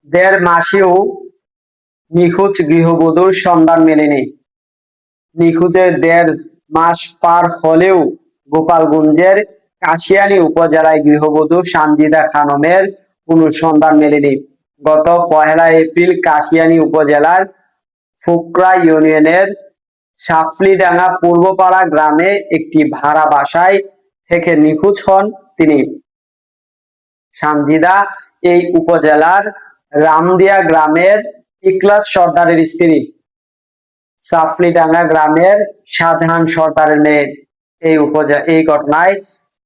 দেড় মাসেও নিখোঁজ গৃহবধূর সন্ধান মেলেনি। নিখোঁজের ১.৫ মাস পার হলেও গোপালগঞ্জের কাশিয়ানী উপজেলায় গৃহবধূ সানজিদা খানমের কোনো সন্ধান মেলেনি। গত ১লা এপ্রিল কাশিয়ানী উপজেলার ফুকরা ইউনিয়নের সাফলিডাঙ্গা পূর্বপাড়া গ্রামে একটি ভাড়া বাসায় থেকে নিখোঁজ হন তিনি। সানজিদা এই উপজেলার রামদিয়া গ্রামের ইকলাস সর্দারের স্ত্রী। সাফলিডাঙ্গা গ্রামের শাহজাহান সর্দারের মেয়ে। এই ঘটনায়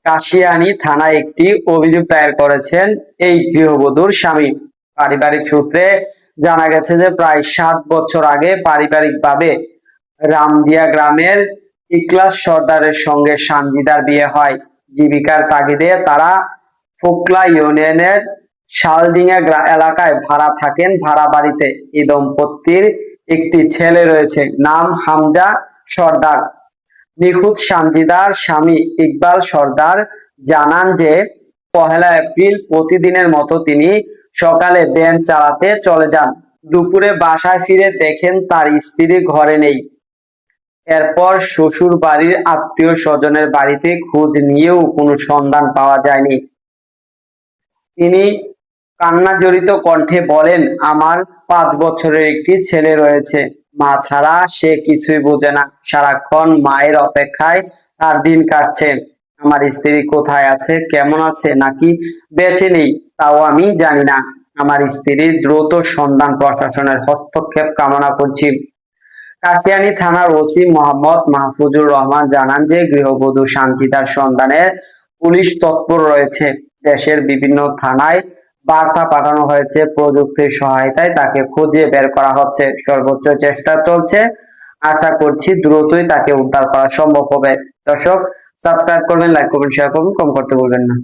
কাশিয়ানী থানায় একটি অভিযোগ দায়ের করেছেন এই গৃহবধূর স্বামী। পারিবারিক সূত্রে জানা গেছে যে প্রায় ৭ বছর আগে পারিবারিকভাবে রামদিয়া গ্রামের ইকলাস সর্দারের সঙ্গে সানজিদার বিয়ে হয়। জীবিকার তাগিদে তারা ফুকলা ইউনিয়নের শালডিঙ্গা এলাকায় ভাড়া থাকেন ভাড়া বাড়িতে। এই দম্পতির একটি ছেলে রয়েছে, নাম হামজা সর্দার। নিখোঁজ সানজিদার স্বামী ইকবাল সর্দার জানান যে ১লা এপ্রিল প্রতিদিনের মতো তিনি সকালে ভ্যান চালাতে চলে যান। দুপুরে বাসায় ফিরে দেখেন তার স্ত্রী ঘরে নেই। এরপর শ্বশুর বাড়ির আত্মীয় স্বজনের বাড়িতে খোঁজ নিয়েও কোনো সন্ধান পাওয়া যায়নি। তিনি কান্নাজড়িত কণ্ঠে বলেন, আমার ৫ বছরের একটি ছেলে রয়েছে। মা ছাড়া সে কিছুই বোঝে না। সারাক্ষণ মায়ের অপেক্ষায় তার দিন কাটছে। আমার স্ত্রী কোথায় আছে, কেমন আছে, নাকি বেঁচে নেই তাও আমি জানি না। আমার স্ত্রীর দ্রুত সন্ধান প্রশাসনের হস্তক্ষেপ কামনা করছি। কাশিয়ানী থানার ওসি মোহাম্মদ মাহফুজুর রহমান জানান যে গৃহবধূ সানজিদার সন্ধানে পুলিশ তৎপর রয়েছে। দেশের বিভিন্ন থানায় বার্তা পাঠানো হয়েছে। প্রযুক্তির সহায়তায় তাকে খুঁজে বের করা হচ্ছে। সর্বোচ্চ চেষ্টা চলছে। আশা করছি দ্রুতই তাকে উদ্ধার করা সম্ভব হবে। দর্শক, সাবস্ক্রাইব করবেন, লাইক করবেন, শেয়ার করবেন, কমেন্ট করতে ভুলবেন না।